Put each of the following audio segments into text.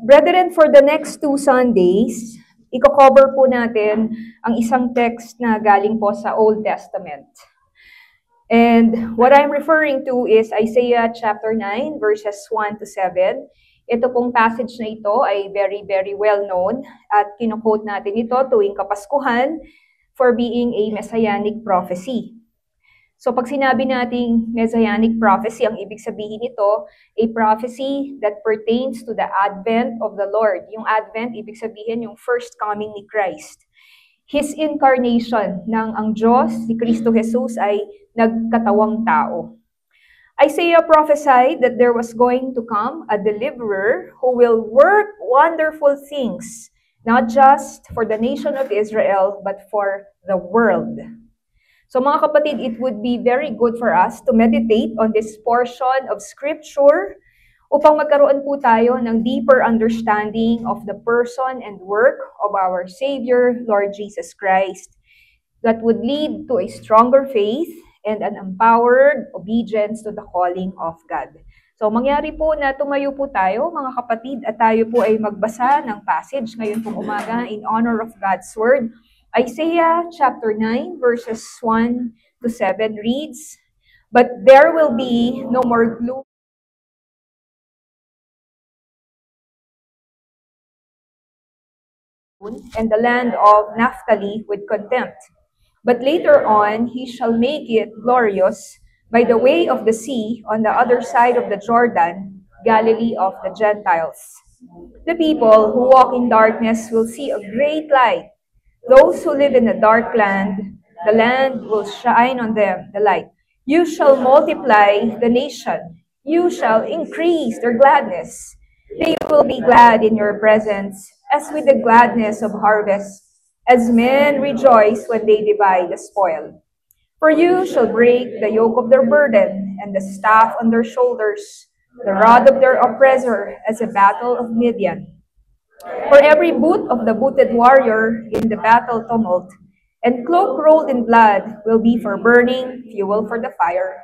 brethren, for the next 2 Sundays, i-cover po natin ang isang text na galing po sa Old Testament. And what I'm referring to is Isaiah chapter 9, verses 1 to 7. Ito pong passage na ito ay very, very well known at kino-quote natin ito tuwing Kapaskuhan for being a messianic prophecy. So pag sinabi nating messianic prophecy, ang ibig sabihin nito, a prophecy that pertains to the advent of the Lord. Yung advent, ibig sabihin yung first coming ni Christ. His incarnation, nang ang Diyos, si Kristo Jesus, ay nagkatawang tao. Isaiah prophesied that there was going to come a deliverer who will work wonderful things, not just for the nation of Israel, but for the world. So mga kapatid, it would be very good for us to meditate on this portion of Scripture upang magkaroon po tayo ng deeper understanding of the person and work of our Savior, Lord Jesus Christ, that would lead to a stronger faith and an empowered obedience to the calling of God. So mangyari po na tumayo po tayo, mga kapatid, at tayo po ay magbasa ng passage ngayon pong umaga in honor of God's Word. Isaiah chapter 9 verses 1 to 7 reads, "But there will be no more gloom and the land of Naphtali with contempt. But later on he shall make it glorious by the way of the sea on the other side of the Jordan, Galilee of the Gentiles. The people who walk in darkness will see a great light. Those who live in a dark land, the land will shine on them, the light. You shall multiply the nation. You shall increase their gladness. They will be glad in your presence, as with the gladness of harvest, as men rejoice when they divide the spoil. For you shall break the yoke of their burden, and the staff on their shoulders, the rod of their oppressor, as a battle of Midian. For every boot of the booted warrior in the battle tumult, and cloak rolled in blood will be for burning, fuel for the fire.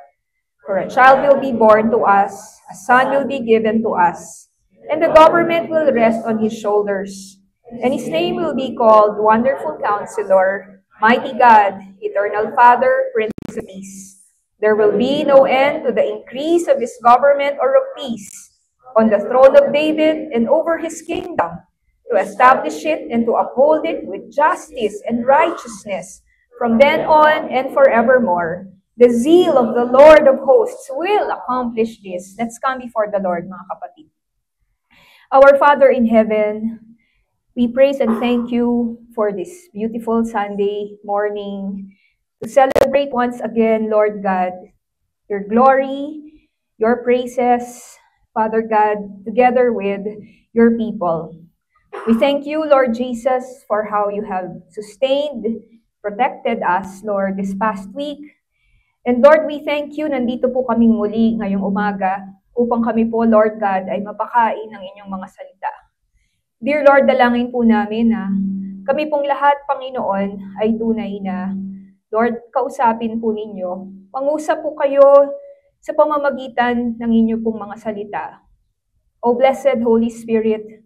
For a child will be born to us, a son will be given to us, and the government will rest on his shoulders. And his name will be called Wonderful Counselor, Mighty God, Eternal Father, Prince of Peace. There will be no end to the increase of his government or of peace, on the throne of David and over his kingdom, to establish it and to uphold it with justice and righteousness from then on and forevermore. The zeal of the Lord of hosts will accomplish this. Let's come before the Lord, mga kapatid. Our Father in heaven, we praise and thank you for this beautiful Sunday morning to celebrate once again, Lord God, your glory, your praises, Father God, together with your people. We thank you, Lord Jesus, for how you have sustained, protected us, Lord, this past week. And Lord, we thank you, nandito po kaming muli ngayong umaga upang kami po, Lord God, ay mapakain ng inyong mga salita. Dear Lord, dalangin po namin na kami pong lahat, Panginoon, ay tunay na, Lord, kausapin po ninyo. Pangusap po kayo sa pamamagitan ng inyong pong mga salita. O blessed Holy Spirit,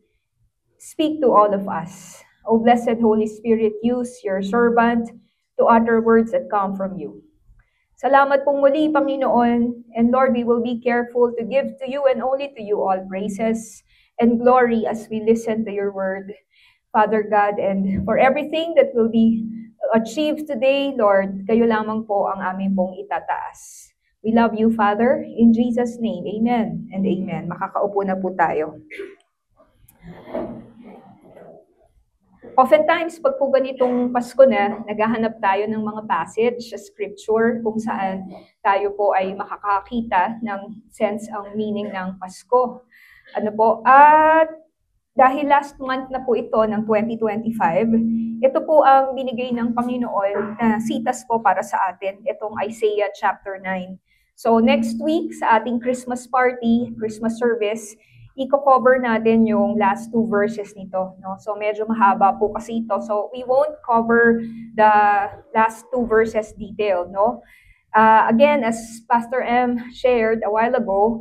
speak to all of us. O blessed Holy Spirit, use your servant to utter words that come from you. Salamat pong muli, Panginoon. And Lord, we will be careful to give to you and only to you all praises and glory as we listen to your word, Father God. And for everything that will be achieved today, Lord, kayo lamang po ang aming pong itataas. We love you, Father. In Jesus' name, amen and amen. Makakaupo na po tayo. Oftentimes, pag po ganitong Pasko na, naghahanap tayo ng mga passage sa scripture kung saan tayo po ay makakakita ng sense ang meaning ng Pasko. Ano po? At dahil last month na po ito ng 2025, ito po ang binigay ng Panginoon na sitas po para sa atin, itong Isaiah chapter 9. So next week sa ating Christmas party, Christmas service, i-cover natin yung last 2 verses nito, no? So medyo mahaba po kasi ito. So we won't cover the last 2 verses detailed, no? Again, as Pastor M shared a while ago,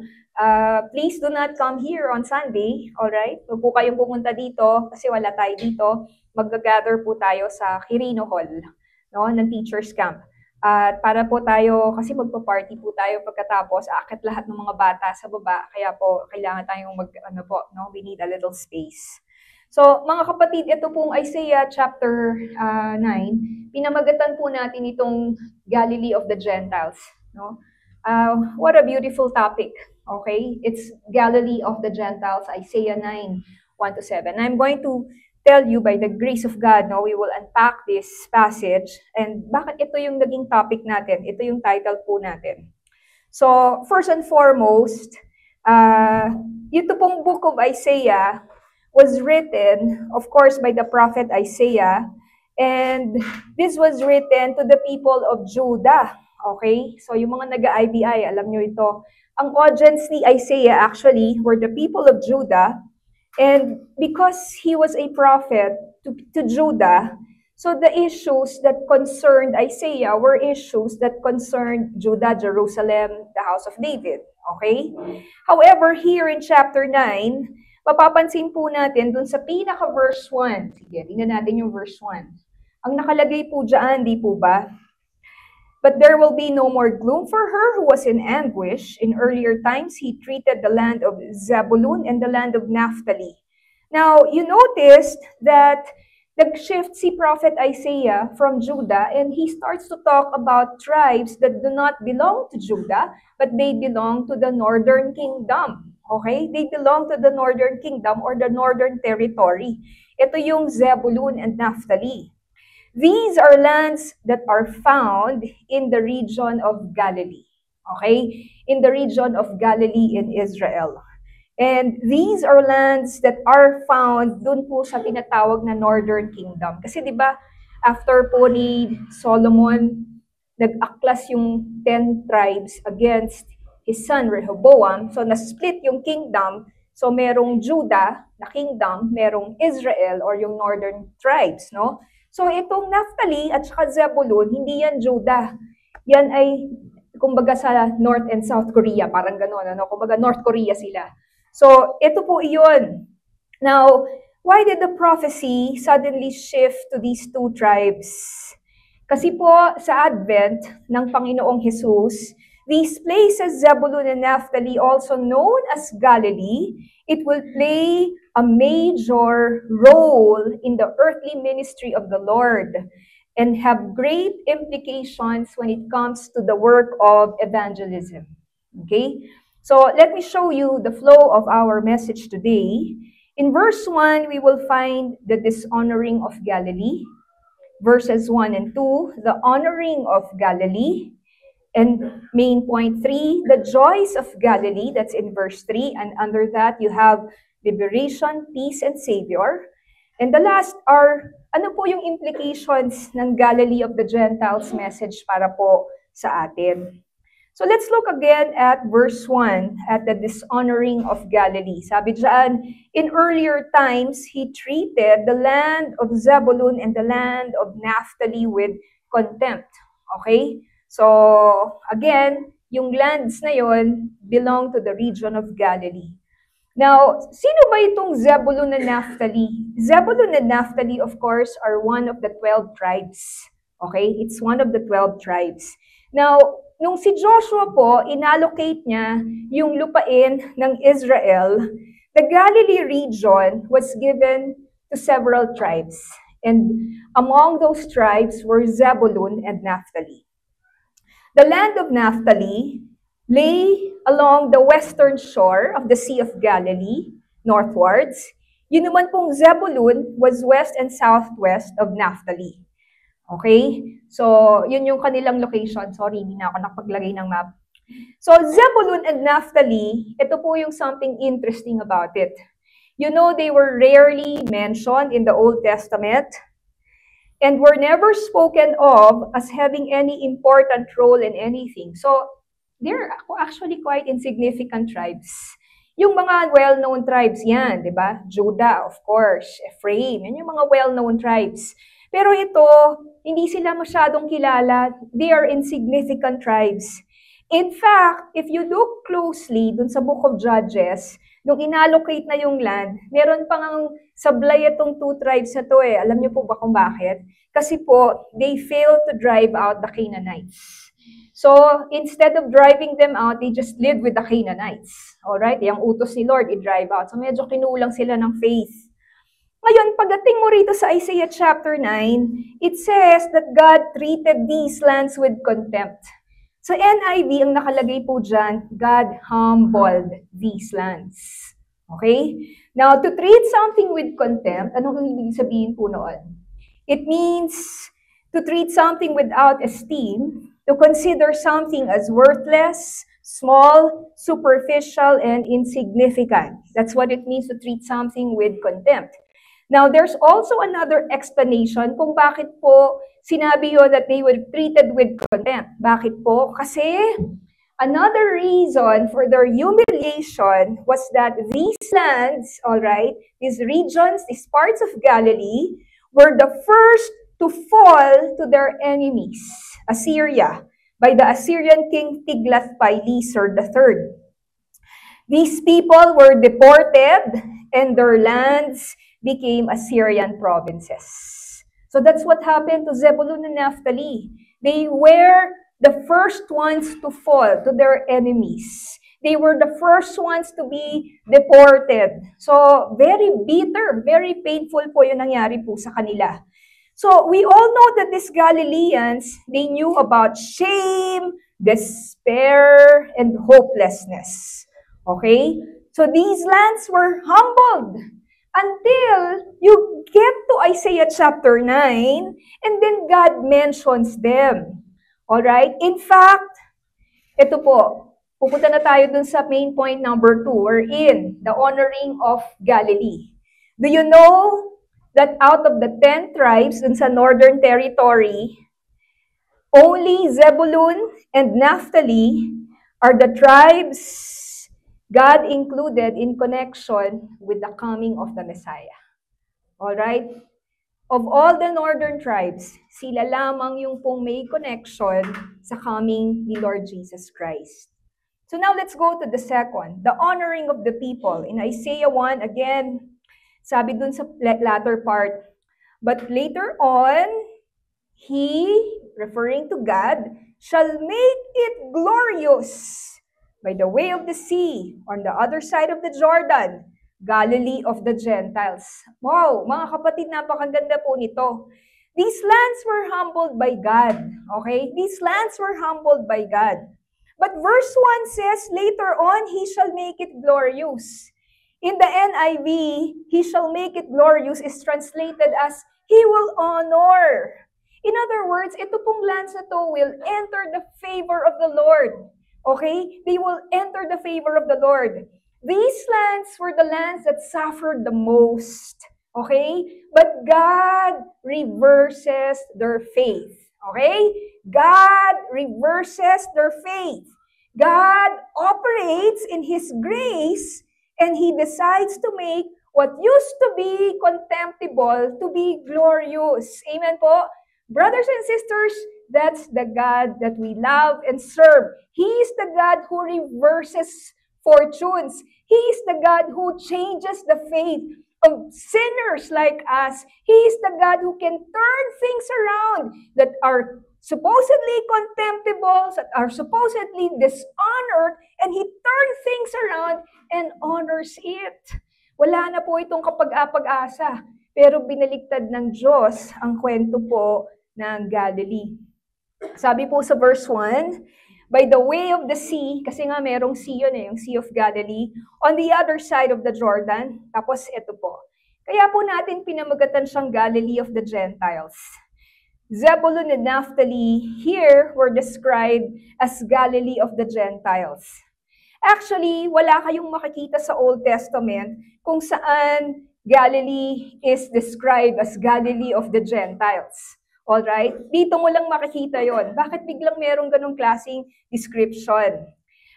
Please do not come here on Sunday, alright? Huwag po kayong pumunta dito kasi wala tayo dito. Mag-gather po tayo sa Quirino Hall, no, ng Teachers Camp. At para po tayo, kasi magpa-party po tayo pagkatapos, aakit lahat ng mga bata sa baba, kaya po kailangan tayong we need a little space. So, mga kapatid, ito pong Isaiah chapter 9, pinamagatan po natin itong Galilee of the Gentiles, no? What a beautiful topic. Okay, it's Galilee of the Gentiles, Isaiah 9, 1-7. I'm going to tell you by the grace of God, no, we will unpack this passage and bakit ito yung naging topic natin, ito yung title po natin. So, first and foremost, ito pong book of Isaiah was written, of course, by the prophet Isaiah, and this was written to the people of Judah. Okay, so yung mga nag-IBI, alam nyo ito. Ang audience ni Isaiah actually were the people of Judah, and because he was a prophet to Judah, so the issues that concerned Isaiah were issues that concerned Judah, Jerusalem, the house of David. Okay? However, here in chapter 9, mapapansin po natin dun sa pinaka-verse 1. Sige, tingnan natin yung verse 1. Ang nakalagay po dyan, di po ba? But there will be no more gloom for her who was in anguish. In earlier times, he treated the land of Zebulun and the land of Naphtali. Now, you noticed that nag-shift si Prophet Isaiah from Judah and he starts to talk about tribes that do not belong to Judah, but they belong to the northern kingdom. Okay? They belong to the northern kingdom or the northern territory. Ito yung Zebulun and Naphtali. These are lands that are found in the region of Galilee. Okay? In the region of Galilee in Israel. And these are lands that are found dun po sa tinatawag na Northern Kingdom. Kasi di ba after po ni Solomon, nag-aklas yung 10 tribes against his son Rehoboam. So na-split yung kingdom. So merong Judah na kingdom, merong Israel or yung northern tribes, no? So itong Naphtali at saka Zebulun, hindi yan Judah. Yan ay, kumbaga sa North and South Korea, parang gano'n, ano? Kumbaga North Korea sila. So ito po iyon. Now, why did the prophecy suddenly shift to these two tribes? Kasi po sa Advent ng Panginoong Jesus, these places, Zebulun and Naphtali, also known as Galilee, it will play a major role in the earthly ministry of the Lord and have great implications when it comes to the work of evangelism. Okay? So let me show you the flow of our message today. In verse 1, we will find the dishonoring of Galilee. Verses 1 and 2, the honoring of Galilee. And main point 3, the joys of Galilee, that's in verse 3. And under that, you have liberation, peace, and Savior. And the last are, ano po yung implications ng Galilee of the Gentiles message para po sa atin. So let's look again at verse 1, at the dishonoring of Galilee. Sabi dyan, in earlier times, he treated the land of Zebulun and the land of Naphtali with contempt. Okay? So, again, yung lands na yon belong to the region of Galilee. Now, sino ba itong Zebulun and Naphtali? Zebulun and Naphtali, of course, are one of the 12 tribes. Okay? It's one of the 12 tribes. Now, nung si Joshua po, inallocate niya yung lupain ng Israel, the Galilee region was given to several tribes. And among those tribes were Zebulun and Naphtali. The land of Naphtali lay along the western shore of the Sea of Galilee, northwards. Yun naman pong Zebulun was west and southwest of Naphtali. Okay? So, yun yung kanilang location. Sorry, hindi na ako nakapaglagay ng map. So, Zebulun and Naphtali, ito po yung something interesting about it. You know, they were rarely mentioned in the Old Testament and were never spoken of as having any important role in anything. So, they're actually quite insignificant tribes. Yung mga well-known tribes yan, di ba? Judah, of course, Ephraim, yan yung mga well-known tribes. Pero ito, hindi sila masyadong kilala. They are insignificant tribes. In fact, if you look closely dun sa Book of Judges, nung inallocate na yung land, meron pang sablay itong two tribes na to eh. Alam niyo po ba kung bakit? Kasi po, they failed to drive out the Canaanites. So, instead of driving them out, they just lived with the Canaanites. Alright? Yung utos ni Lord, i-drive out. So, medyo kinulang sila ng faith. Ngayon, pagdating mo rito sa Isaiah chapter 9, it says that God treated these lands with contempt. Sa NIV, ang nakalagay po dyan, God humbled these lands. Okay? Now, to treat something with contempt, anong ibig sabihin po noon? It means to treat something without esteem, to consider something as worthless, small, superficial, and insignificant. That's what it means to treat something with contempt. Now, there's also another explanation kung bakit po sinabi yun that they were treated with contempt. Bakit po? Kasi another reason for their humiliation was that these lands, all right, these regions, these parts of Galilee, were the first to fall to their enemies, Assyria, by the Assyrian king Tiglath-Pileser III. These people were deported and their lands became Assyrian provinces. So that's what happened to Zebulun and Naphtali. They were the first ones to fall to their enemies. They were the first ones to be deported. So very bitter, very painful po yung nangyari po sa kanila. So we all know that these Galileans, they knew about shame, despair, and hopelessness. Okay? So these lands were humbled until you get to Isaiah chapter 9, and then God mentions them. Alright? In fact, ito po, pupunta na tayo dun sa main point number 2, wherein the honoring of Galilee. Do you know that out of the 10 tribes dun sa northern territory, only Zebulun and Naphtali are the tribes God included in connection with the coming of the Messiah. Alright? Of all the northern tribes, sila lamang yung pong may connection sa coming ni Lord Jesus Christ. So now let's go to the second, the honoring of the people. In Isaiah 1, again, sabi dun sa latter part, but later on, He, referring to God, shall make it glorious by the way of the sea, on the other side of the Jordan, Galilee of the Gentiles. Wow, mga kapatid, napakaganda po nito. These lands were humbled by God. Okay? These lands were humbled by God. But verse 1 says, later on, He shall make it glorious. In the NIV, He shall make it glorious is translated as, He will honor. In other words, ito pong lands na to will enter the favor of the Lord. Okay? They will enter the favor of the Lord. These lands were the lands that suffered the most. Okay? But God reverses their faith. Okay? God reverses their faith. God operates in His grace and He decides to make what used to be contemptible to be glorious. Amen po? Brothers and sisters, that's the God that we love and serve. He is the God who reverses fortunes. He is the God who changes the fate of sinners like us. He is the God who can turn things around that are supposedly contemptible, that are supposedly dishonored, and He turns things around and honors it. Wala na po itong kapag-apag-asa, pero binaliktad ng Diyos ang kwento po ng Galilee. Sabi po sa verse 1, by the way of the sea, kasi nga merong sea yun yung Sea of Galilee, on the other side of the Jordan, tapos ito po. Kaya po natin pinamagatan siyang Galilee of the Gentiles. Zebulun and Naphtali here were described as Galilee of the Gentiles. Actually, wala kayong makikita sa Old Testament kung saan Galilee is described as Galilee of the Gentiles. Alright? Dito mo lang makikita yon. Bakit biglang merong ganong klaseng description?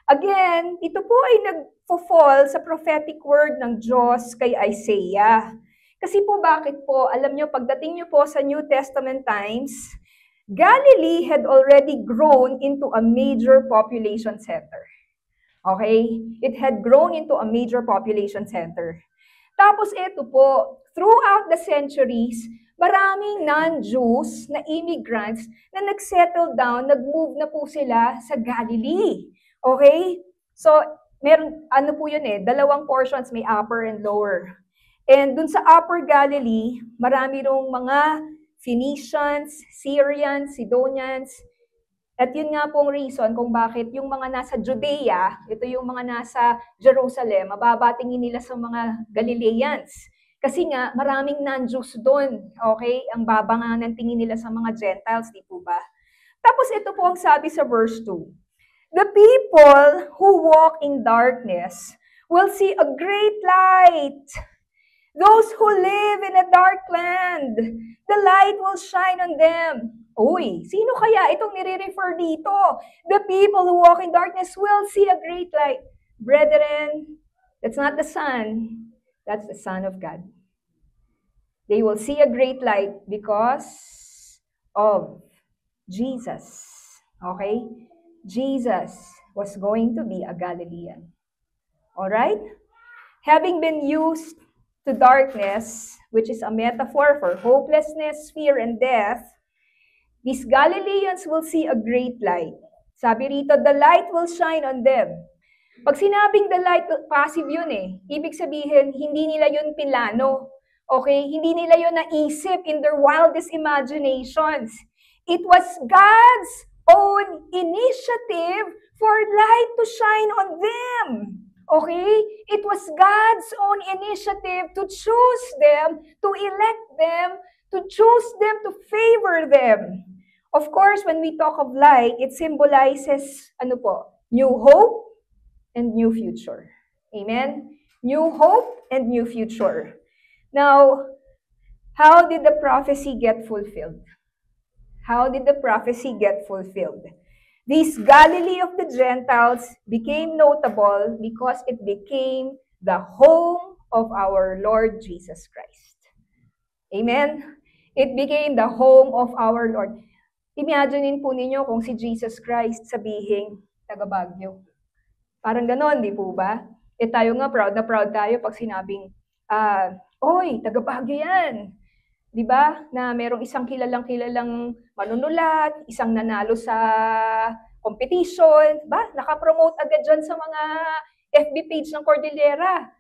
Again, ito po ay nagpo-fall sa prophetic word ng Diyos kay Isaiah. Kasi po bakit po, alam nyo, pagdating nyo po sa New Testament times, Galilee had already grown into a major population center. Okay? It had grown into a major population center. Tapos ito po, throughout the centuries, maraming non-Jews na immigrants na nag-settle down, nag-move na po sila sa Galilee. Okay? So, meron, ano po yun dalawang portions, may upper and lower. And dun sa upper Galilee, marami rong mga Phoenicians, Syrians, Sidonians, at yun nga pong reason kung bakit yung mga nasa Judea, ito yung mga nasa Jerusalem, mababatingin nila sa mga Galileans. Kasi nga, maraming non-Jews doon, okay? Ang baba nga ng tingin nila sa mga Gentiles, di po ba? Tapos ito po ang sabi sa verse 2. The people who walk in darkness will see a great light. Those who live in a dark land, the light will shine on them. Uy, sino kaya itong nire-refer dito? The people who walk in darkness will see a great light. Brethren, that's not the sun. That's the Son of God. They will see a great light because of Jesus. Okay? Jesus was going to be a Galilean. Alright? Having been used to darkness, which is a metaphor for hopelessness, fear, and death, these Galileans will see a great light. Sabi rito, the light will shine on them. Pag sinabing the light, passive yun Ibig sabihin, hindi nila yun pinlano. Okay? Hindi nila yun naisip in their wildest imaginations. It was God's own initiative for light to shine on them. Okay? It was God's own initiative to choose them, to elect them, to choose them, to favor them. Of course, when we talk of light, it symbolizes, new hope and new future. Amen? New hope and new future. Now, how did the prophecy get fulfilled? How did the prophecy get fulfilled? This Galilee of the Gentiles became notable because it became the home of our Lord Jesus Christ. Amen? It became the home of our Lord. Imagine po ninyo kung si Jesus Christ sabihin, taga Baguio. Parang ganon, di po ba? Tayo nga, proud na proud tayo pag sinabing, oy, taga Baguio yan. Di ba? Na merong isang kilalang manunulat, isang nanalo sa competition, ba? Nakapromote agad dyan sa mga FB page ng Cordillera.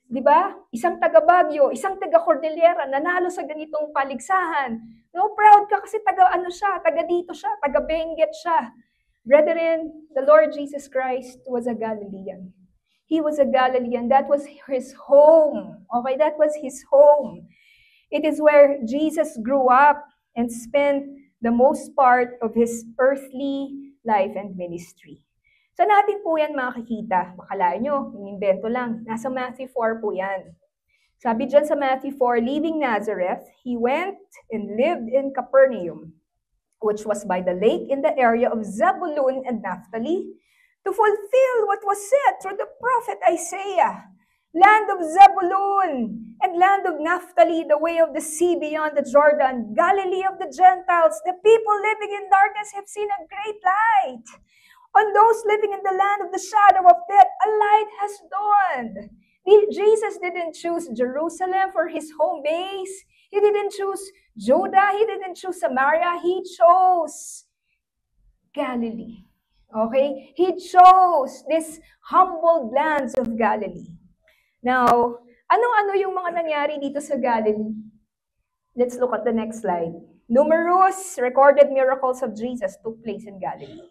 Di ba? Isang taga Baguio, isang taga Cordillera, nanalo sa ganitong paligsahan. No, proud ka kasi taga dito siya, taga Benguet siya. Brethren, the Lord Jesus Christ was a Galilean. He was a Galilean. That was his home. Okay, that was his home. It is where Jesus grew up and spent the most part of his earthly life and ministry. So natin po yan makikita. Makalain nyo, inimbento lang. Nasa Matthew 4 po yan. Sabi dyan sa Matthew 4, leaving Nazareth, he went and lived in Capernaum, which was by the lake in the area of Zebulun and Naphtali, to fulfill what was said through the prophet Isaiah. Land of Zebulun and land of Naphtali, the way of the sea beyond the Jordan, Galilee of the Gentiles, the people living in darkness have seen a great light. On those living in the land of the shadow of death, a light has dawned. Jesus didn't choose Jerusalem for his home base. He didn't choose Judah. He didn't choose Samaria. He chose Galilee. Okay? He chose these humble lands of Galilee. Now, ano-ano yung mga nangyari dito sa Galilee? Let's look at the next slide. Numerous recorded miracles of Jesus took place in Galilee.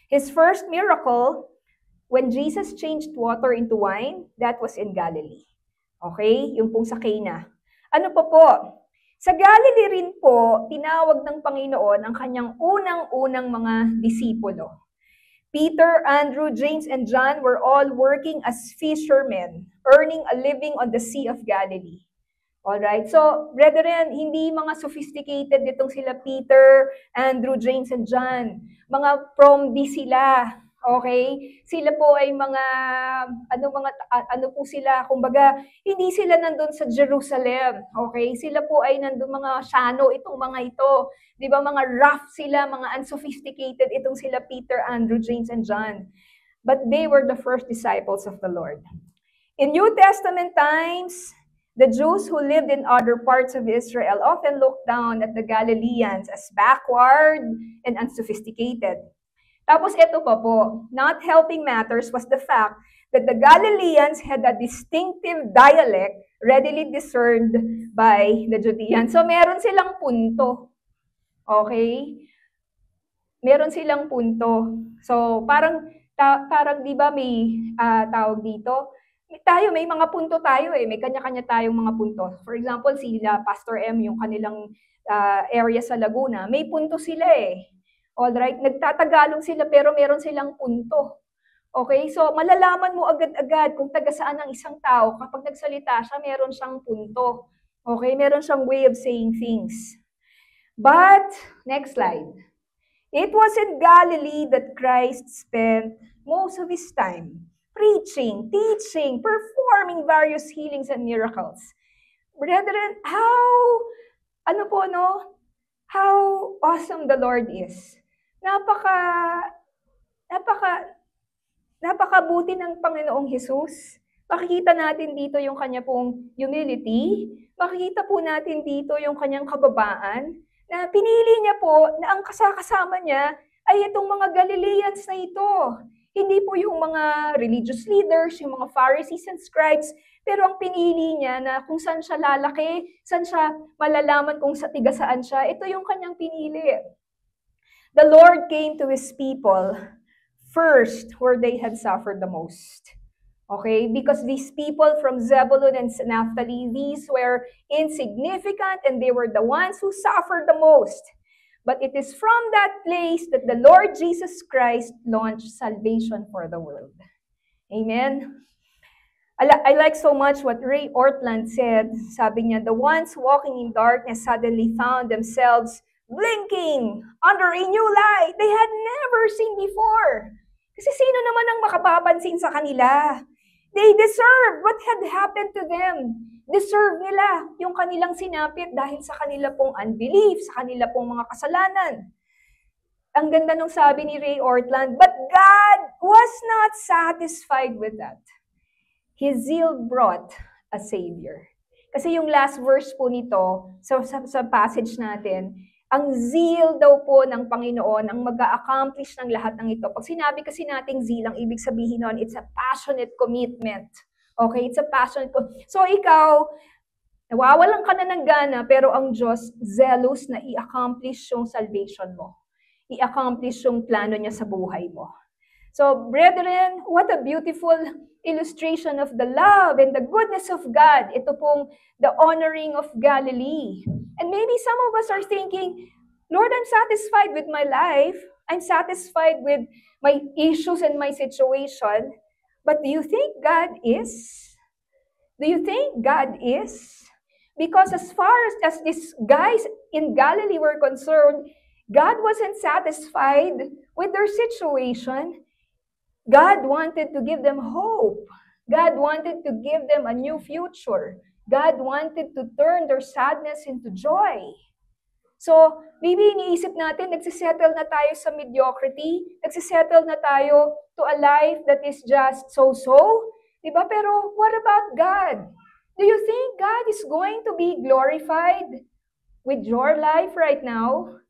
His first miracle, when Jesus changed water into wine, that was in Galilee. Okay? Yung pong sa Cana. Ano pa po? Sa Galilee rin po, tinawag ng Panginoon ang kanyang unang-unang mga disipulo. Peter, Andrew, James, and John were all working as fishermen, earning a living on the Sea of Galilee. Alright? So, brethren, hindi mga sophisticated ditong sila Peter, Andrew, James, and John. Mga from D sila. Okay? Sila po ay ano po sila, kumbaga, hindi sila nandun sa Jerusalem. Okay? Sila po ay nandun mga Shano, itong mga ito. Di ba, mga rough sila, mga unsophisticated, itong sila Peter, Andrew, James, and John. But they were the first disciples of the Lord. In New Testament times, the Jews who lived in other parts of Israel often looked down at the Galileans as backward and unsophisticated. Tapos ito pa po, not helping matters was the fact that the Galileans had a distinctive dialect readily discerned by the Judeans. So meron silang punto. Okay? Meron silang punto. So parang 'di ba may tawag dito? May mga punto tayo eh. May kanya-kanya tayong mga punto. For example, sila Pastor M, yung kanilang area sa Laguna, may punto sila eh. Alright, nagtatagalog sila pero meron silang punto. Okay, so malalaman mo agad-agad kung taga saan ang isang tao kapag nagsalita siya, meron siyang punto. Okay, meron siyang way of saying things. But, next slide. It was in Galilee that Christ spent most of his time preaching, teaching, performing various healings and miracles. Brethren, how awesome the Lord is. Napakabuti ng Panginoong Jesus. Makikita natin dito yung kanya pong humility. Makikita po natin dito yung kanyang kababaan na pinili niya po na ang kasama niya ay itong mga Galileans na ito. Hindi po yung mga religious leaders, yung mga Pharisees and scribes, pero ang pinili niya na kung saan siya lalaki, saan siya malalaman kung sa tiga saan siya, ito yung kanyang pinili. The Lord came to His people first where they had suffered the most. Okay? Because these people from Zebulun and Naphtali, these were insignificant and they were the ones who suffered the most. But it is from that place that the Lord Jesus Christ launched salvation for the world. Amen? I like so much what Ray Ortland said. Sabi niya, the ones walking in darkness suddenly found themselves blinking under a new light they had never seen before. Kasi sino naman ang makapapansin sa kanila? They deserved what had happened to them. Deserve nila yung kanilang sinapit dahil sa kanila pong unbelief, sa kanila pong mga kasalanan. Ang ganda nung sabi ni Ray Ortland, but God was not satisfied with that. His zeal brought a Savior. Kasi yung last verse po nito, sa passage natin, ang zeal daw po ng Panginoon ang mag-a-accomplish ng lahat ng ito. Pag sinabi kasi nating zeal, ang ibig sabihin nun, it's a passionate commitment. Okay? It's a passionate commitment. So ikaw, nawawalan ka na ng gana, pero ang Diyos, zealous na i-accomplish yung salvation mo. I-accomplish yung plano niya sa buhay mo. So, brethren, what a beautiful illustration of the love and the goodness of God. Ito pong the honoring of Galilee. And maybe some of us are thinking, Lord, I'm satisfied with my life. I'm satisfied with my issues and my situation. But do you think God is? Do you think God is? Because as far as these guys in Galilee were concerned, God wasn't satisfied with their situation. God wanted to give them hope. God wanted to give them a new future. God wanted to turn their sadness into joy. So, maybe iniisip natin, nagsisettle na tayo sa mediocrity, nagsisettle na tayo to a life that is just so-so. Diba? Pero what about God? Do you think God is going to be glorified with your life right now?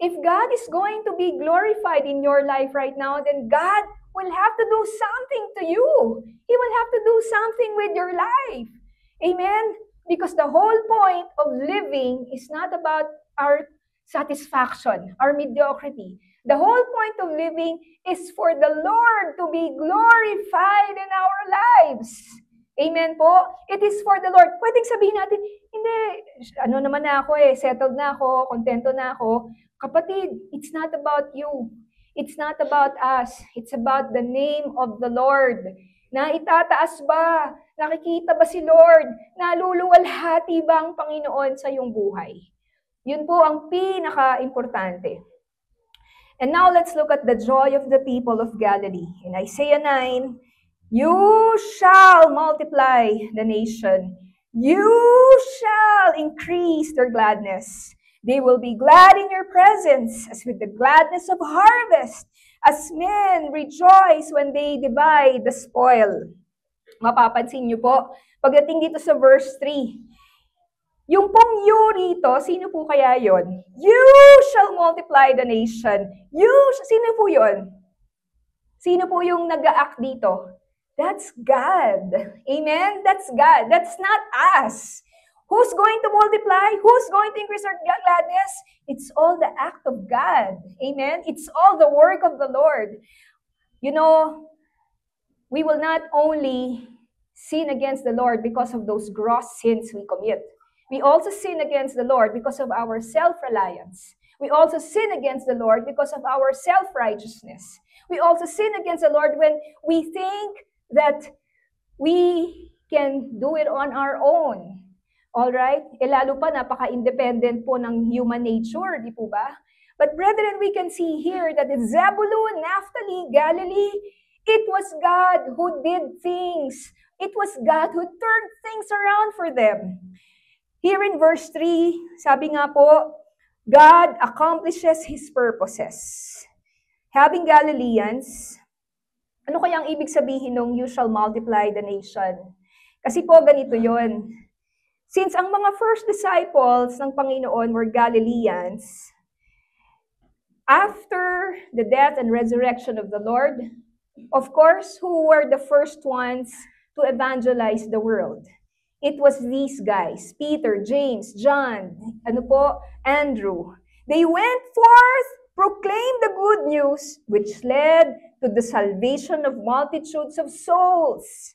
If God is going to be glorified in your life right now, then God will have to do something to you. He will have to do something with your life. Amen? Because the whole point of living is not about our satisfaction, our mediocrity. The whole point of living is for the Lord to be glorified in our lives. Amen po? It is for the Lord. Pwedeng sabihin natin, hindi, ano naman na ako settled na ako, kontento na ako. Kapatid, it's not about you. It's not about us. It's about the name of the Lord. Na itataas ba? Nakikita ba si Lord? Naluluwalhati ba ang Panginoon sa iyong buhay? Yun po ang pinaka-importante. And now let's look at the joy of the people of Galilee. In Isaiah 9, you shall multiply the nation. You shall increase their gladness. They will be glad in your presence, as with the gladness of harvest, as men rejoice when they divide the spoil. Mapapansin niyo po, pagdating dito sa verse 3, yung pong you rito, sino po kaya yon? You shall multiply the nation. Sino po yon? Sino po yung nag-a-act dito? That's God. Amen? That's God. That's not us. Who's going to multiply? Who's going to increase our gladness? It's all the act of God. Amen? It's all the work of the Lord. You know, we will not only sin against the Lord because of those gross sins we commit. We also sin against the Lord because of our self-reliance. We also sin against the Lord because of our self-righteousness. We also sin against the Lord when we think that we can do it on our own. Alright? Lalo pa, napaka-independent po ng human nature, di po ba? But brethren, we can see here that in Zebulun, Naphtali, Galilee, it was God who did things. It was God who turned things around for them. Here in verse 3, sabi nga po, God accomplishes His purposes. Having Galileans, ano kayang ibig sabihin nung you shall multiply the nation? Kasi po ganito yon. Since ang mga first disciples ng Panginoon were Galileans, after the death and resurrection of the Lord, of course, who were the first ones to evangelize the world? It was these guys, Peter, James, John, Andrew. They went forth, proclaimed the good news, which led to the salvation of multitudes of souls.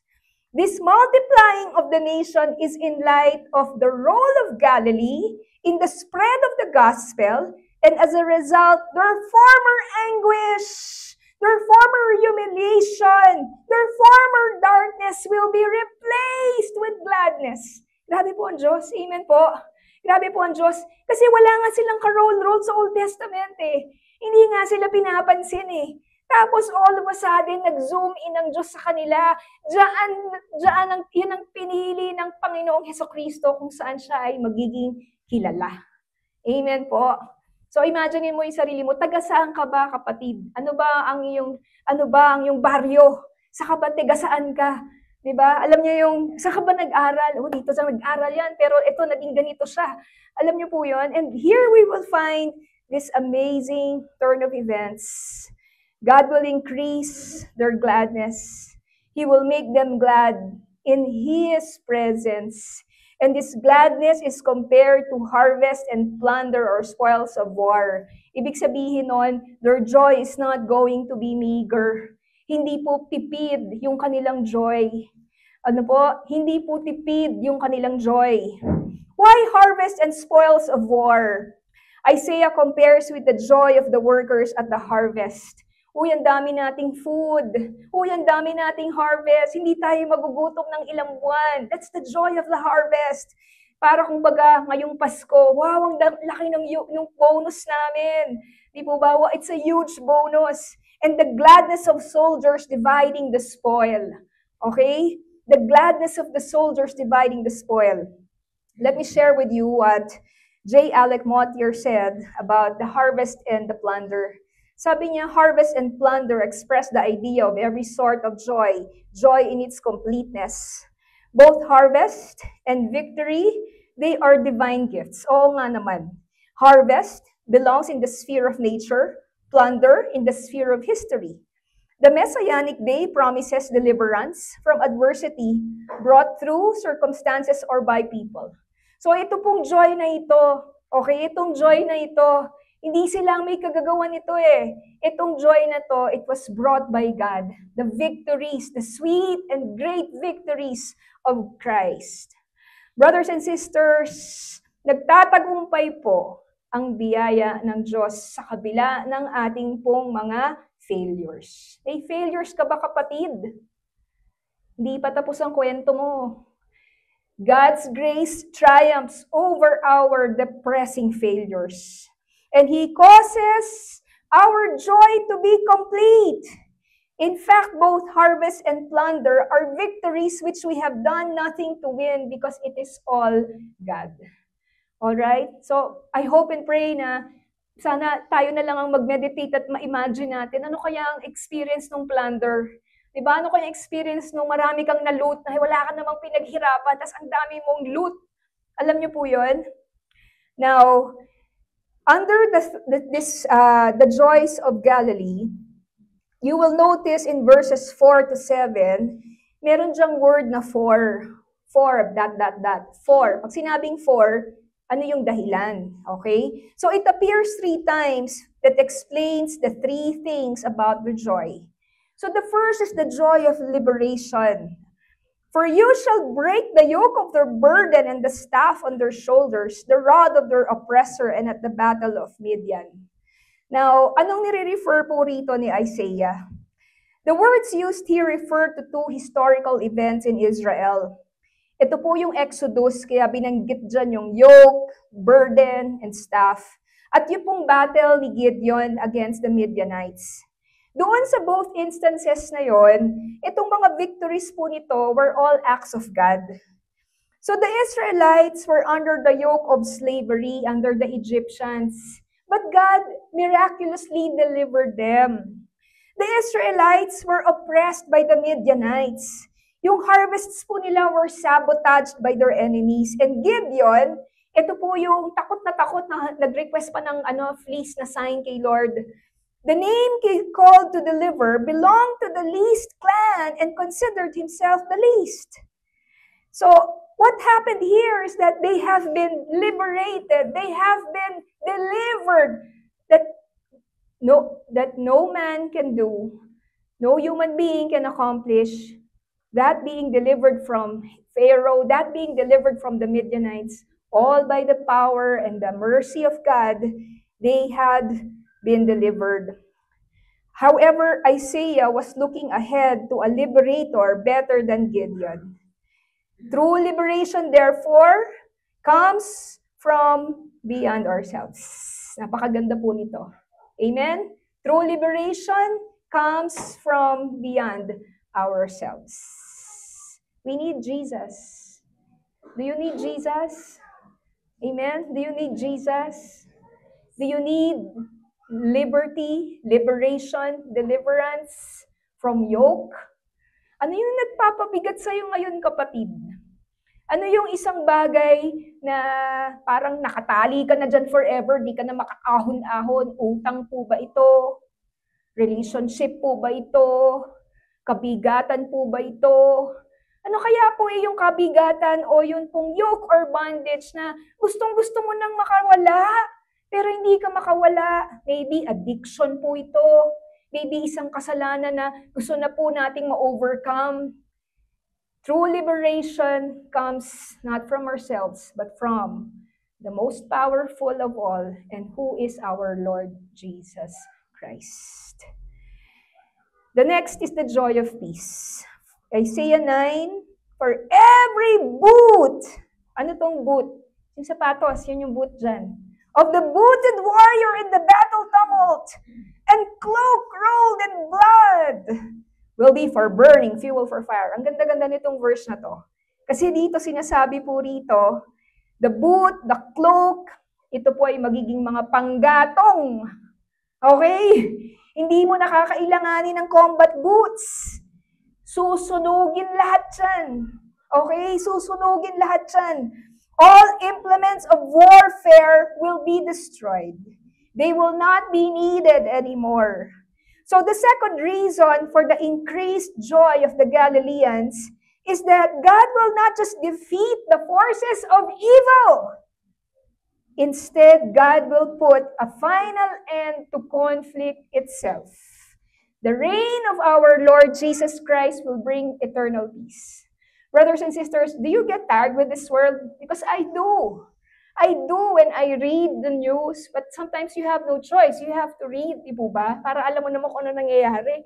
This multiplying of the nation is in light of the role of Galilee in the spread of the gospel, and as a result, their former anguish, their former humiliation, their former darkness will be replaced with gladness. Grabe po ang Diyos. Amen po. Grabe po ang Diyos. Kasi wala nga silang ka-role sa Old Testament eh. Hindi nga sila pinapansin eh. Tapos all of a sudden, nag-zoom in ang Diyos sa kanila. Yun ang pinili ng Panginoong Hesukristo kung saan siya ay magiging kilala. Amen po. So imagine mo yung sarili mo, taga saan ka ba, kapatid? Ano ba ang iyong baryo? Sa ka ba, taga saan ka? 'Di ba? Alam niyo yung sa ka ba nag-aral? Oh, dito sa nag-aral 'yan, pero ito naging ganito siya. Alam niyo po 'yon. And here we will find this amazing turn of events. God will increase their gladness. He will make them glad in His presence. And this gladness is compared to harvest and plunder or spoils of war. Ibig sabihin nun, their joy is not going to be meager. Hindi po tipid yung kanilang joy. Hindi po tipid yung kanilang joy. Why harvest and spoils of war? Isaiah compares with the joy of the workers at the harvest. Uy, ang dami nating food. Uy, ang dami nating harvest. Hindi tayo magugutom ng ilang buwan. That's the joy of the harvest. Para kung baga, ngayong Pasko, wow, ang laki ng bonus namin. Di po ba? Wow, it's a huge bonus. And the gladness of soldiers dividing the spoil. Okay? The gladness of the soldiers dividing the spoil. Let me share with you what J. Alec Motyer said about the harvest and the plunder. Sabi niya, harvest and plunder express the idea of every sort of joy, joy in its completeness. Both harvest and victory, they are divine gifts. Oo nga naman. Harvest belongs in the sphere of nature, plunder in the sphere of history. The Messianic Day promises deliverance from adversity brought through circumstances or by people. So ito pong joy na ito, okay, itong joy na ito, hindi silang may kagagawa nito eh. Itong joy na to, it was brought by God. The victories, the sweet and great victories of Christ. Brothers and sisters, nagtatagumpay po ang biyaya ng Diyos sa kabila ng ating pong mga failures. May failures ka ba, kapatid? Hindi pa tapos ang kwento mo. God's grace triumphs over our depressing failures. And He causes our joy to be complete. In fact, both harvest and plunder are victories which we have done nothing to win because it is all God. Alright? So, I hope and pray na sana tayo na lang ang mag-meditate at ma-imagine natin ano kaya ang experience ng plunder. Diba? Ano kaya ang experience nung marami kang na-loot na wala ka namang pinaghirapan tas ang dami mong loot. Alam niyo po yun? Now, under the joys of Galilee, you will notice in verses 4 to 7, meron diyang word na for. For. Pag sinabing for, ano yung dahilan? Okay? So it appears 3 times that explains the 3 things about the joy. So the first is the joy of liberation. For you shall break the yoke of their burden and the staff on their shoulders, the rod of their oppressor, and at the battle of Midian. Now, anong nire-refer po rito ni Isaiah? The words used here refer to 2 historical events in Israel. Ito po yung Exodus, kaya binanggit dyan yung yoke, burden, and staff. At yung pong battle ni Gideon against the Midianites. Doon sa both instances na yon, itong mga victories po nito were all acts of God. So the Israelites were under the yoke of slavery under the Egyptians. But God miraculously delivered them. The Israelites were oppressed by the Midianites. Yung harvests po nila were sabotaged by their enemies. And Gideon, ito po yung takot na nag-request pa ng fleece na sign kay Lord. The name he called to deliver belonged to the least clan and considered himself the least. So, what happened here is that they have been liberated. They have been delivered. That no man can do, no human being can accomplish. That being delivered from Pharaoh, that being delivered from the Midianites, all by the power and the mercy of God, they had been delivered. However, Isaiah was looking ahead to a liberator better than Gideon. True liberation, therefore, comes from beyond ourselves. Napakaganda po nito. Amen? True liberation comes from beyond ourselves. We need Jesus. Do you need Jesus? Amen? Do you need Jesus? Do you need liberty, liberation, deliverance from yoke? Ano yung nagpapabigat sa'yo ngayon, kapatid? Ano yung isang bagay na parang nakatali ka na dyan forever, di ka na makakahon-ahon? Utang po ba ito? Relationship po ba ito? Kabigatan po ba ito? Ano kaya po yung kabigatan o yun pong yoke or bondage na gustong-gusto mo nang makawala, pero hindi ka makawala? Maybe addiction po ito. Maybe isang kasalanan na gusto na po nating ma-overcome. True liberation comes not from ourselves, but from the most powerful of all, and who is our Lord Jesus Christ. The next is the joy of peace. Isaiah 9, for every boot, ano tong boot? Yung sapatos, yun yung boot dyan. Of the booted warrior in the battle tumult, and cloak rolled in blood, will be for burning, fuel for fire. Ang ganda-ganda nitong verse na to. Kasi dito sinasabi po rito, the boot, the cloak, ito po ay magiging mga panggatong. Okay? Hindi mo nakakailanganin ng combat boots. Susunugin lahat yan. Okay? Susunugin lahat yan. All implements of warfare will be destroyed. They will not be needed anymore. So the second reason for the increased joy of the Galileans is that God will not just defeat the forces of evil. Instead, God will put a final end to conflict itself. The reign of our Lord Jesus Christ will bring eternal peace. Brothers and sisters, do you get tired with this world? Because I do. I do when I read the news, but sometimes you have no choice. You have to read, di po ba? Para alam mo naman kung ano nangyayari.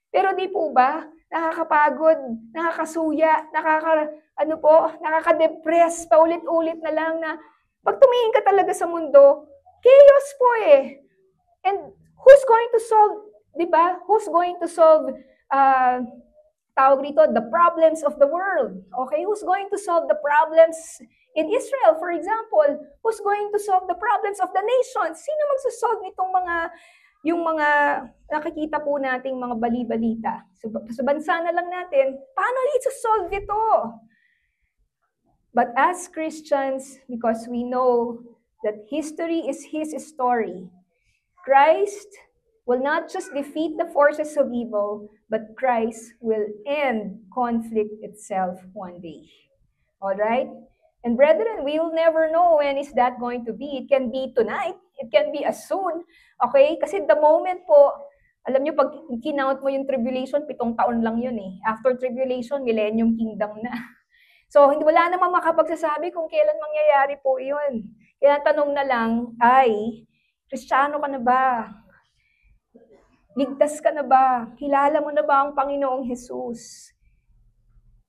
Pero di po ba, nakakapagod, nakakasuya, nakaka-depress, paulit-ulit na lang na pag tumingin ka talaga sa mundo, chaos po eh. And Who's going to solve, di ba? Who's going to solve, tawag rito, the problems of the world? Okay? Who's going to solve the problems in Israel, for example? Who's going to solve the problems of the nations? Sino magsasolve nitong yung mga nakikita po nating mga bali-balita? Sa bansa na lang natin, paano i-solve ito? But as Christians, because we know that history is His story, Christ will not just defeat the forces of evil, but Christ will end conflict itself one day. All right? And brethren, we will never know when is that going to be. It can be tonight. It can be as soon. Okay? Kasi the moment po, alam nyo, pag kinount mo yung tribulation, 7 taon lang yun eh. After tribulation, millennium kingdom na. So, wala namang makapagsasabi kung kailan mangyayari po yun. Kaya tanong na lang ay, Kristiyano ka na ba? Ligtas ka na ba? Kilala mo na ba ang Panginoong Jesus?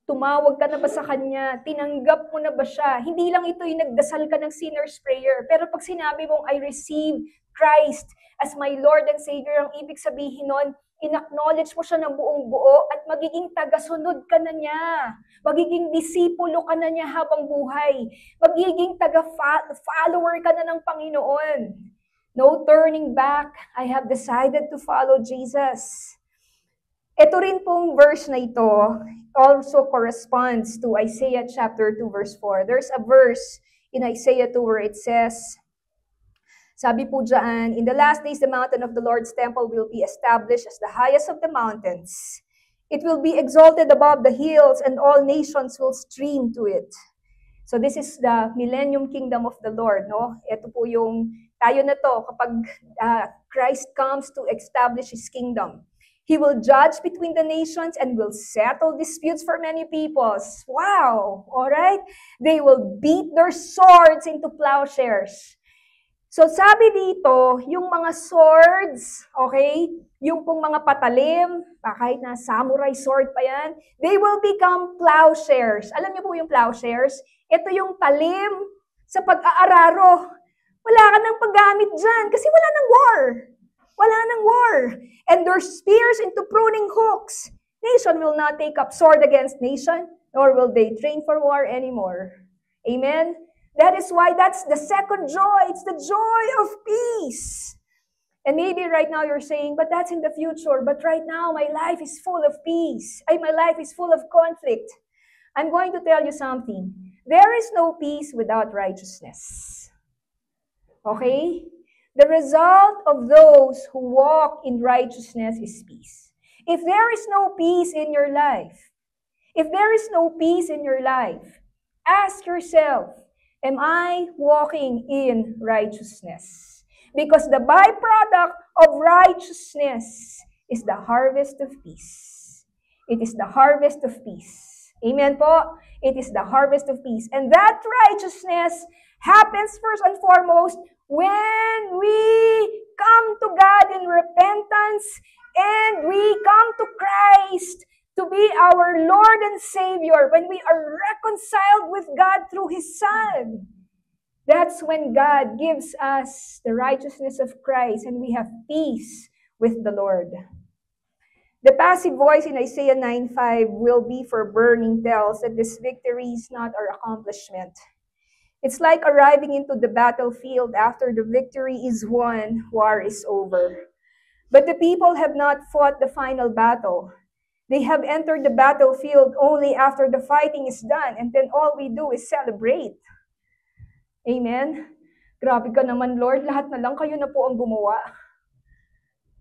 Tumawag ka na ba sa Kanya? Tinanggap mo na ba siya? Hindi lang ito yung nagdasal ka ng sinner's prayer. Pero pag sinabi mong, I receive Christ as my Lord and Savior, ang ibig sabihin nun, in-acknowledge mo siya ng buong buo at magiging tagasunod ka na niya. Magiging disipulo ka na niya habang buhay. Magiging taga-follower ka na ng Panginoon. No turning back. I have decided to follow Jesus. Ito rin pong verse na ito also corresponds to Isaiah chapter 2 verse 4. There's a verse in Isaiah 2 where it says, sabi po dyan, in the last days, the mountain of the Lord's temple will be established as the highest of the mountains. It will be exalted above the hills, and all nations will stream to it. So this is the millennium kingdom of the Lord, no? Ito po yung, tayo na to, kapag Christ comes to establish His kingdom. He will judge between the nations and will settle disputes for many peoples. Wow! Alright? They will beat their swords into plowshares. So sabi dito, yung mga swords, okay, yung pong mga patalim, kahit na samurai sword pa yan, they will become plowshares. Alam niyo po yung plowshares? Ito yung talim sa pag-aararo. Wala ka nang paggamit dyan kasi wala nang war. Wala nang war. And their spears into pruning hooks. Nation will not take up sword against nation, nor will they train for war anymore. Amen? That is why that's the second joy. It's the joy of peace. And maybe right now you're saying, but that's in the future. But right now, my life is full of peace. My life is full of conflict. I'm going to tell you something. There is no peace without righteousness. Okay? The result of those who walk in righteousness is peace. If there is no peace in your life, ask yourself, am I walking in righteousness? Because the byproduct of righteousness is the harvest of peace. It is the harvest of peace. Amen po? It is the harvest of peace. And that righteousness happens first and foremost when we come to God in repentance and we come to Christ to be our Lord and Savior, when we are reconciled with God through His Son. That's when God gives us the righteousness of Christ and we have peace with the Lord. The passive voice in Isaiah 9:5 will be for burning tells that this victory is not our accomplishment. It's like arriving into the battlefield after the victory is won, war is over. But the people have not fought the final battle. They have entered the battlefield only after the fighting is done, and then all we do is celebrate. Amen? Grabe ka naman, Lord. Lahat na lang kayo na po ang gumawa.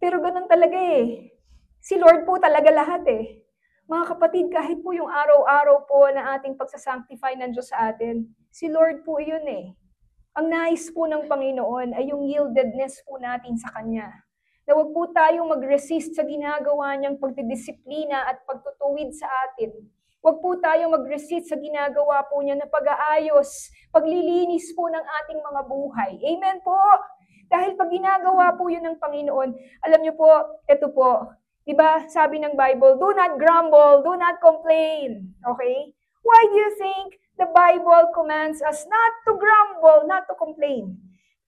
Pero ganun talaga eh. Si Lord po talaga lahat eh. Mga kapatid, kahit po yung araw-araw po na ating pagsasanctify ng Diyos sa atin, si Lord po yun eh. Ang nais po ng Panginoon ay yung yieldedness po natin sa Kanya. Na huwag po tayong mag-resist sa ginagawa niyang pagdidisiplina at pagtutuwid sa atin. Huwag po tayong mag-resist sa ginagawa po niya na pag-aayos, paglilinis po ng ating mga buhay. Amen po? Dahil pag ginagawa po yun ng Panginoon, alam niyo po, ito po, diba sabi ng Bible, do not grumble, do not complain. Okay? Why do you think the Bible commands us not to grumble, not to complain?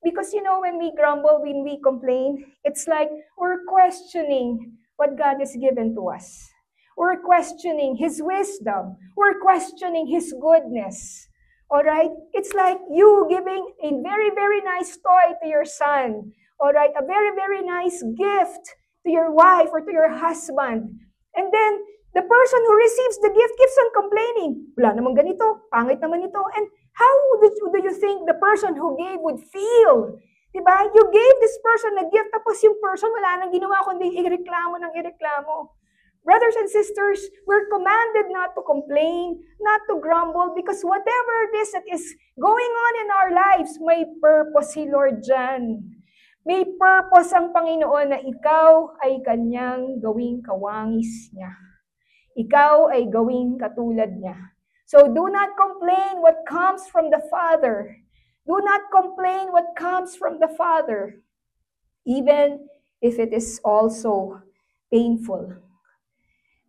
Because, when we grumble, when we complain, it's like we're questioning what God has given to us. We're questioning His wisdom. We're questioning His goodness. All right? It's like you giving a very, very nice toy to your son. All right? A very, very nice gift to your wife or to your husband. And then, the person who receives the gift keeps on complaining. Wala naman ganito, pangit naman ito. And how do you think the person who gave would feel? Diba? You gave this person a gift, tapos yung person wala nang ginawa kundi ireklamo ng ireklamo. Brothers and sisters, we're commanded not to complain, not to grumble, because whatever it is that is going on in our lives, may purpose si Lord dyan. May purpose ang Panginoon na ikaw ay kanyang gawing kawangis niya. Ikaw ay gawing katulad niya. So do not complain what comes from the Father. Do not complain what comes from the Father, even if it is also painful.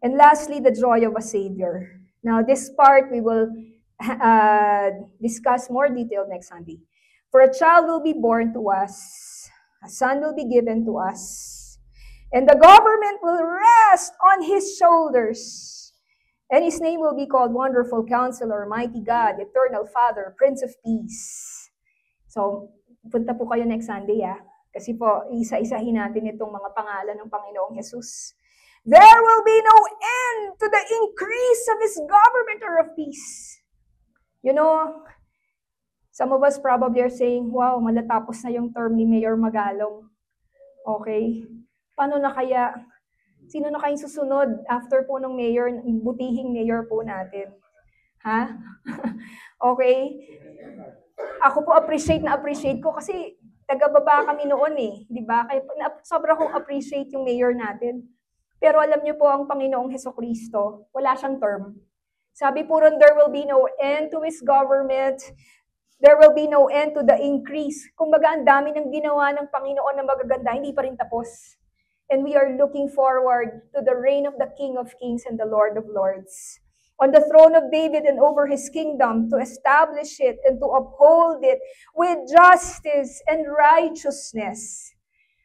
And lastly, the joy of a Savior. Now, this part we will discuss more detail next Sunday. For a child will be born to us, a son will be given to us, and the government will rest on His shoulders. And His name will be called Wonderful Counselor, Mighty God, Eternal Father, Prince of Peace. So, punta po kayo next Sunday, Kasi po, isa-isahin natin itong mga pangalan ng Panginoong Jesus. There will be no end to the increase of His government or of peace. Some of us probably are saying, wow, malatapos na yung term ni Mayor Magalong. Okay? Paano na kaya? Sino na kayong susunod after po ng mayor, butihing mayor po natin? Ha? Okay? Ako po appreciate ko kasi taga-baba kami noon di ba? Kaya sobra kong appreciate yung mayor natin. Pero alam niyo po ang Panginoong Hesukristo, wala siyang term. Sabi po ron, there will be no end to His government. There will be no end to the increase. Kumbaga, ang dami ng ginawa ng Panginoon na magaganda, hindi pa rin tapos. And we are looking forward to the reign of the King of Kings and the Lord of Lords. On the throne of David and over His kingdom, to establish it and to uphold it with justice and righteousness.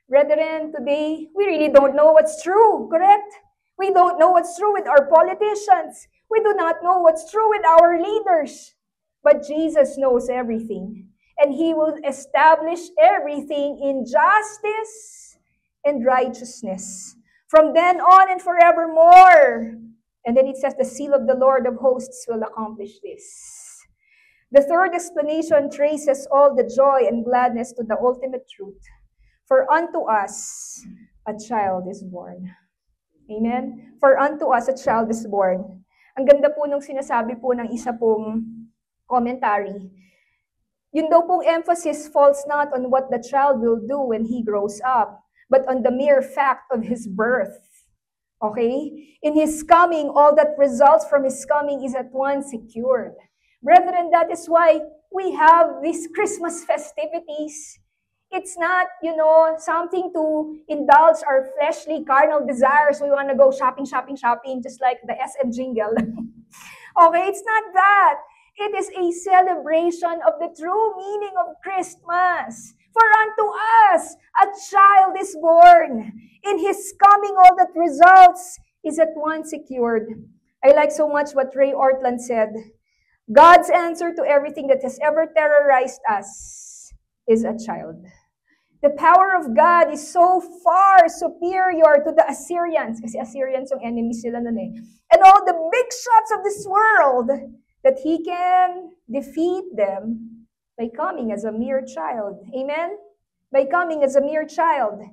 Brethren, today, we really don't know what's true, correct? We don't know what's true with our politicians. We do not know what's true with our leaders. But Jesus knows everything. And He will establish everything in justice and righteousness, from then on and forevermore. And then it says, the seal of the Lord of hosts will accomplish this. The third explanation traces all the joy and gladness to the ultimate truth. For unto us a child is born. Amen? For unto us a child is born. Ang ganda po nung sinasabi po ng isa pong commentary. Yun daw pong emphasis falls not on what the child will do when he grows up, but on the mere fact of his birth. Okay? In His coming, all that results from His coming is at once secured. Brethren, that is why we have these Christmas festivities. It's not, something to indulge our fleshly, carnal desires. We want to go shopping, just like the SM jingle. Okay? It's not that. It is a celebration of the true meaning of Christmas. For unto us a child is born. In His coming, all that results is at once secured. I like so much what Ray Ortland said. God's answer to everything that has ever terrorized us is a child. The power of God is so far superior to the Assyrians. Kasi Assyrians yung enemies sila nun And all the big shots of this world that He can defeat them by coming as a mere child. Amen? By coming as a mere child.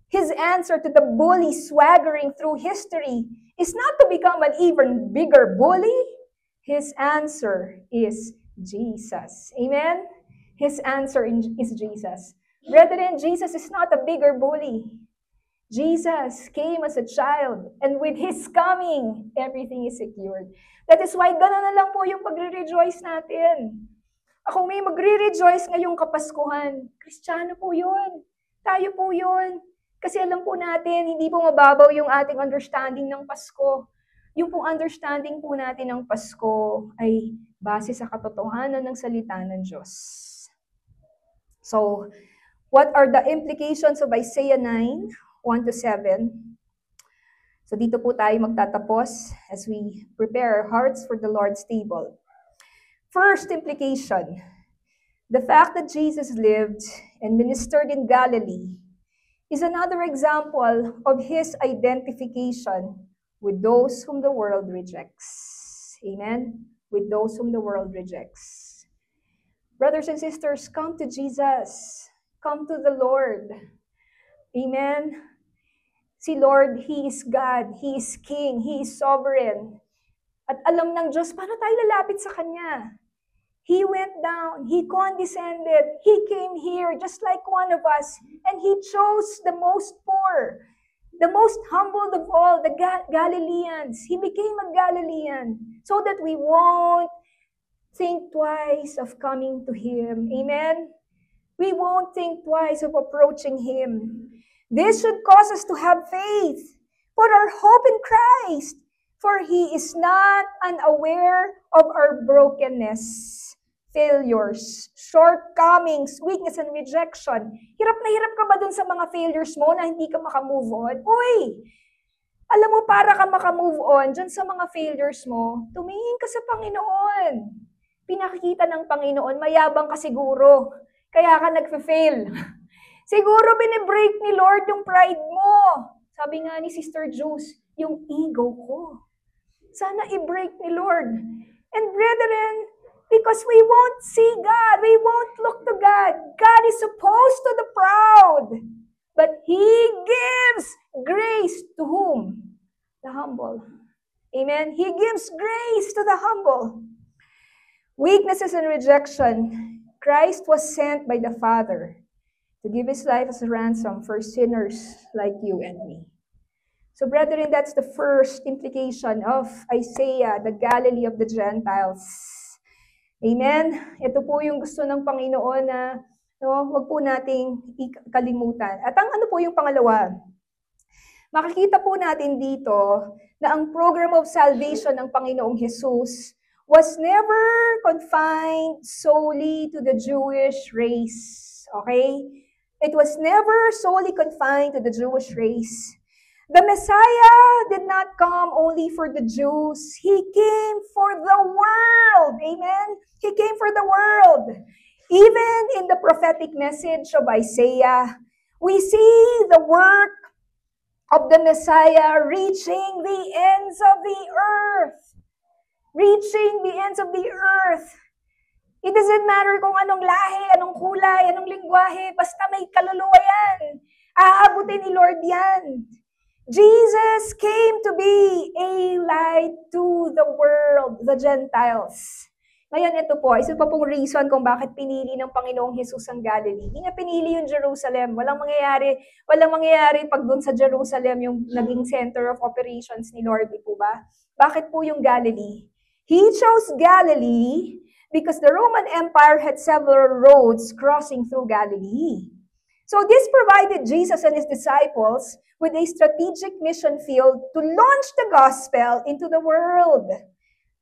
His answer to the bully swaggering through history is not to become an even bigger bully. His answer is Jesus. Amen? His answer is Jesus. Brethren, Jesus is not a bigger bully. Jesus came as a child, and with His coming, everything is secured. That is why gano'n na lang po yung pagre-rejoice natin. Kung may magre-rejoice ngayong Kapaskuhan, Kristiyano po yun. Tayo po yun. Kasi alam po natin, hindi po mababaw yung ating understanding ng Pasko. Yung pong understanding po natin ng Pasko ay base sa katotohanan ng salita ng Diyos. So, what are the implications of Isaiah 9, 1-7? So dito po tayo magtatapos as we prepare our hearts for the Lord's table. First implication, the fact that Jesus lived and ministered in Galilee is another example of his identification with those whom the world rejects. Amen? With those whom the world rejects. Brothers and sisters, come to Jesus. Come to the Lord. Amen? Si Lord, He is God, He is King, He is sovereign. At alam ng Diyos, paano tayo lalapit sa Kanya? He went down, He condescended, He came here just like one of us, and He chose the most poor, the most humbled of all, the Galileans. He became a Galilean so that we won't think twice of coming to Him. Amen? We won't think twice of approaching Him. This should cause us to have faith, put our hope in Christ, for He is not unaware of our brokenness, failures, shortcomings, weakness, and rejection. Hirap na hirap ka ba dun sa mga failures mo na hindi ka makamove on? Uy! Alam mo, para ka makamove on dyan sa mga failures mo, tumingin ka sa Panginoon. Pinakikita ng Panginoon, mayabang ka siguro, kaya ka nagfe-fail. Siguro binibreak ni Lord yung pride mo. Sabi nga ni Sister Juice, yung ego ko. Sana i-break ni Lord. And brethren, because we won't see God, we won't look to God. God is opposed to the proud. But He gives grace to whom? The humble. Amen? He gives grace to the humble. Weaknesses and rejection. Christ was sent by the Father to give His life as a ransom for sinners like you and me. So brethren, that's the first implication of Isaiah, the Galilee of the Gentiles. Amen? Ito po yung gusto ng Panginoon na wag po nating kalimutan. At ang ano po yung pangalawa? Makikita po natin dito na ang program of salvation ng Panginoong Jesus was never confined solely to the Jewish race. Okay? It was never solely confined to the Jewish race. The Messiah did not come only for the Jews. He came for the world. Amen? He came for the world. Even in the prophetic message of Isaiah, we see the work of the Messiah reaching the ends of the earth. Reaching the ends of the earth. It doesn't matter kung anong lahi, anong kulay, anong lingwahe, basta may kaluluwa yan. Aabutin ni Lord yan. Jesus came to be a light to the world, the Gentiles. Ngayon, ito po, isa pa pong reason kung bakit pinili ng Panginoong Jesus ang Galilee. Hindi niya pinili yung Jerusalem. Walang mangyayari pag doon sa Jerusalem yung naging center of operations ni Lord, di po ba? Bakit po yung Galilee? He chose Galilee because the Roman Empire had several roads crossing through Galilee. So this provided Jesus and His disciples with a strategic mission field to launch the gospel into the world.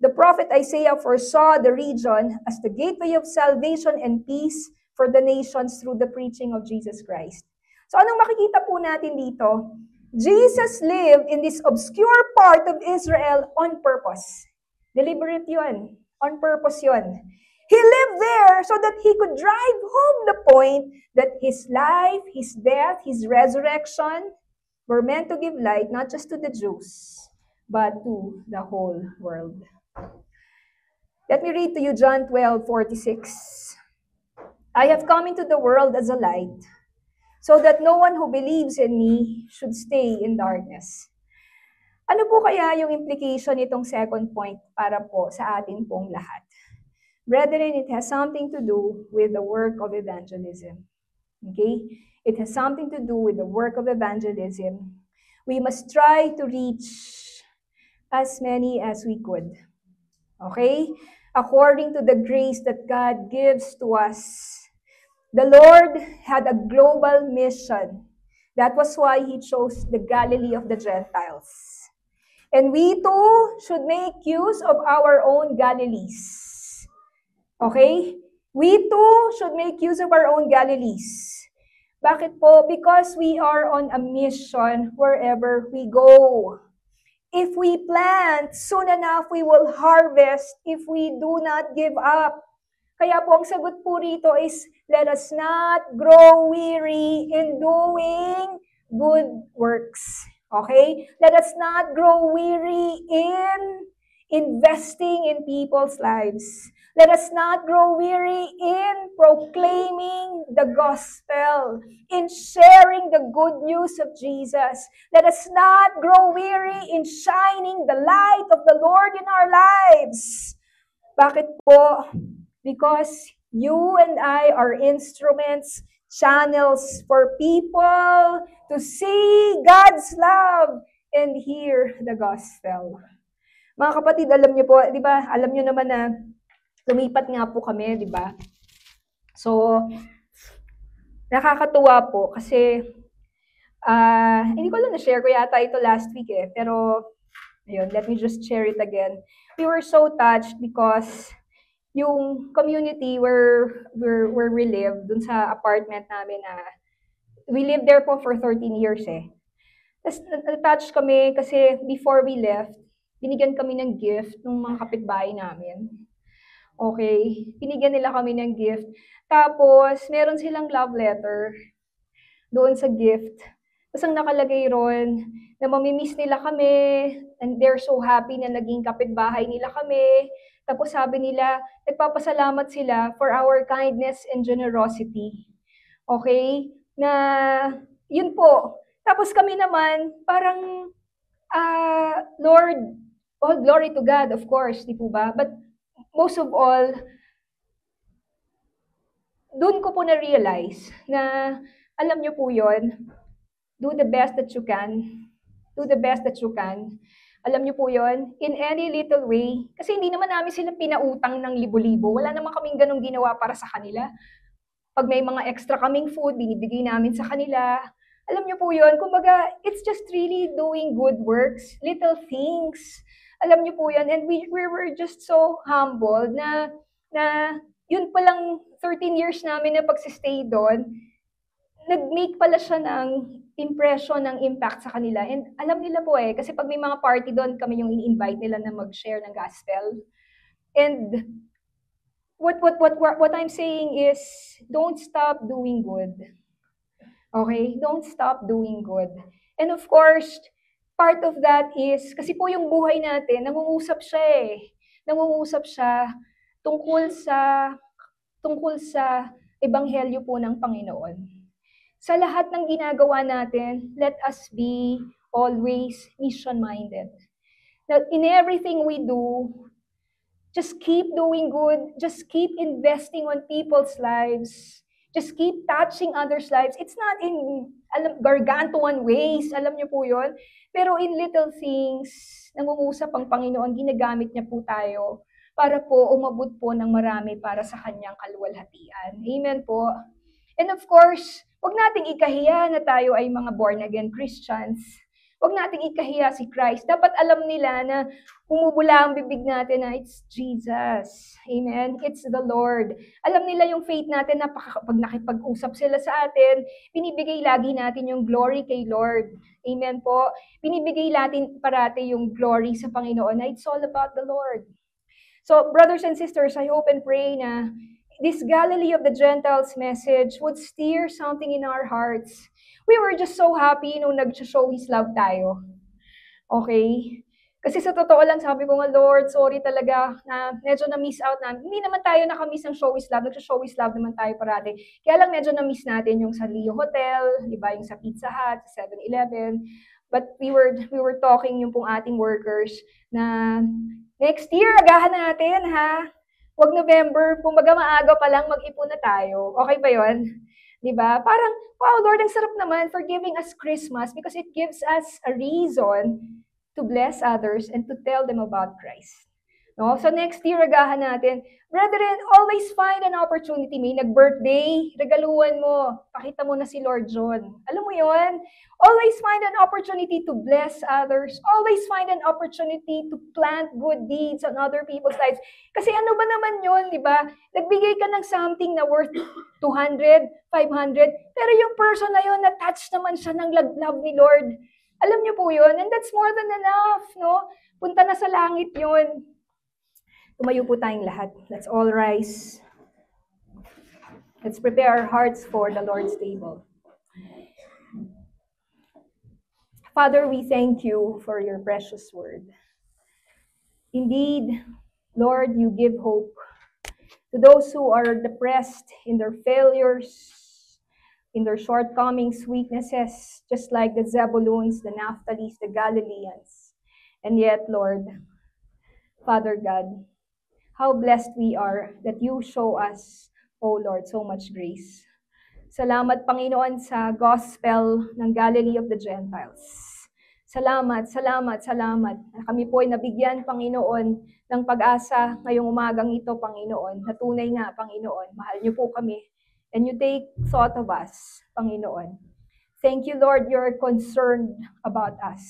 The prophet Isaiah foresaw the region as the gateway of salvation and peace for the nations through the preaching of Jesus Christ. So anong makikita po natin dito? Jesus lived in this obscure part of Israel on purpose. Deliberate yun. On purpose yun. He lived there so that He could drive home the point that His life, His death, His resurrection were meant to give light not just to the Jews, but to the whole world. Let me read to you John 12:46. I have come into the world as a light, so that no one who believes in me should stay in darkness. Ano po kaya yung implication nitong second point para po sa atin pong lahat? Brethren, it has something to do with the work of evangelism. Okay? It has something to do with the work of evangelism. We must try to reach as many as we could. Okay? According to the grace that God gives to us. The Lord had a global mission. That was why He chose the Galilee of the Gentiles. And we too should make use of our own Galilees. Okay? We too should make use of our own Galilees. Bakit po? Because we are on a mission wherever we go. If we plant, soon enough we will harvest if we do not give up. Kaya po ang sagot po rito is, let us not grow weary in doing good works. Okay? Let us not grow weary in investing in people's lives. Let us not grow weary in proclaiming the gospel, in sharing the good news of Jesus. Let us not grow weary in shining the light of the Lord in our lives. Bakit po? Because you and I are instruments, channels for people to see God's love and hear the gospel. Mga kapatid, alam niyo po, di ba, alam niyo naman na lumipat nga po kami, di ba? So, nakakatuwa po kasi hindi ko lang na-share ko yata ito last week pero ayun, let me just share it again. We were so touched because yung community where we live, dun sa apartment namin we lived there po for 13 years Tapos na-touch kami kasi before we left, binigyan kami ng gift ng mga kapitbahay namin. Okay, binigyan nila kami ng gift. Tapos, meron silang love letter doon sa gift. Tapos ang nakalagay ron, na mamimiss nila kami, and they're so happy na naging kapitbahay nila kami. Tapos sabi nila, nagpapasalamat sila for our kindness and generosity. Okay? Na, yun po. Tapos kami naman, parang, Lord, all glory to God, of course, di po ba? But most of all, doon ko po na-realize na, alam niyo po yun, do the best that you can. Do the best that you can. Alam niyo po yun, in any little way. Kasi hindi naman namin sila pinautang ng libo-libo. Wala naman kaming ganong ginawa para sa kanila. Pag may mga extra kaming food, binibigay namin sa kanila. Alam niyo po yun, kumbaga, it's just really doing good works, little things. Alam niyo po yun, and we were just so humbled na yun palang 13 years namin na pagsistay doon, nag-make pala siya ng impression, ng impact sa kanila. And alam nila po kasi pag may mga party doon, kami yung in-invite nila na mag-share ng gospel. And what I'm saying is, don't stop doing good. Okay? Don't stop doing good. And of course, part of that is, kasi po yung buhay natin, nangungusap siya Nangungusap siya tungkol sa ebanghelyo po ng Panginoon. Sa lahat ng ginagawa natin, let us be always mission-minded. That in everything we do, just keep doing good, just keep investing on people's lives, just keep touching others' lives. It's not in gargantuan ways, alam niyo po yun, pero in little things, nangungusap ang Panginoon, ginagamit niya po tayo para po umabot po ng marami para sa kanyang kaluwalhatian. Amen po. And of course, huwag nating ikahiya na tayo ay mga born-again Christians. Huwag nating ikahiya si Christ. Dapat alam nila na umubula ang bibig natin na it's Jesus. Amen? It's the Lord. Alam nila yung faith natin na pag nakipag-usap sila sa atin, binibigay lagi natin yung glory kay Lord. Amen po? Binibigay natin parati yung glory sa Panginoon na it's all about the Lord. So, brothers and sisters, I hope and pray na this Galilee of the Gentiles message would steer something in our hearts. We were just so happy nung nag-show His love tayo. Okay? Kasi sa totoo lang, sabi ko nga, Lord, sorry talaga na medyo na-miss out na. Hindi naman tayo nakamiss ng show His love. Nag-show His love naman tayo parati. Kaya lang medyo na-miss natin yung sa Leo Hotel, diba, yung sa Pizza Hut, sa 7-Eleven. But we were talking yung pong ating workers na next year, agahan natin, ha? Huwag November, kumbaga maaga pa lang mag-ipon na tayo. Okay ba yun? Diba? Parang, wow, Lord, ang sarap naman for giving us Christmas because it gives us a reason to bless others and to tell them about Christ. No? So next year, agahan natin. Brethren, always find an opportunity. May nag-birthday, regaluhan mo. Pakita mo na si Lord John. Alam mo yon? Always find an opportunity to bless others. Always find an opportunity to plant good deeds on other people's lives. Kasi ano ba naman yun, di ba? Nagbigay ka ng something na worth 200, 500, pero yung person na yun, na-touch naman siya ng love ni Lord. Alam niyo po yun? And that's more than enough, no? Punta na sa langit yun. Tumayo po tayong lahat. Let's all rise. Let's prepare our hearts for the Lord's table. Father, we thank you for your precious word. Indeed, Lord, you give hope to those who are depressed in their failures, in their shortcomings, weaknesses, just like the Zebulons, the Naphtalies, the Galileans. And yet, Lord, Father God, how blessed we are that you show us, O Lord, so much grace. Salamat, Panginoon, sa gospel ng Galilee of the Gentiles. Salamat, salamat, salamat. Kami po ay nabigyan, Panginoon, ng pag-asa ngayong umagang ito, Panginoon. Na tunay nga, Panginoon, mahal niyo po kami. And you take thought of us, Panginoon. Thank you, Lord, you're concerned about us.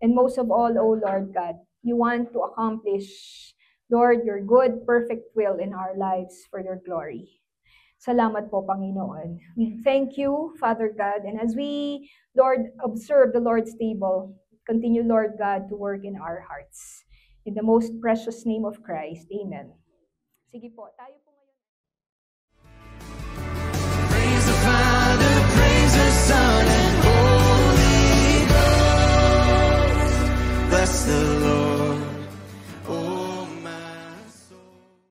And most of all, O Lord God, you want to accomplish, Lord, your good, perfect will in our lives for your glory. Salamat po, Panginoon. We thank you, Father God. And as we, Lord, observe the Lord's table, continue, Lord God, to work in our hearts. In the most precious name of Christ. Amen. Sige po, tayo po.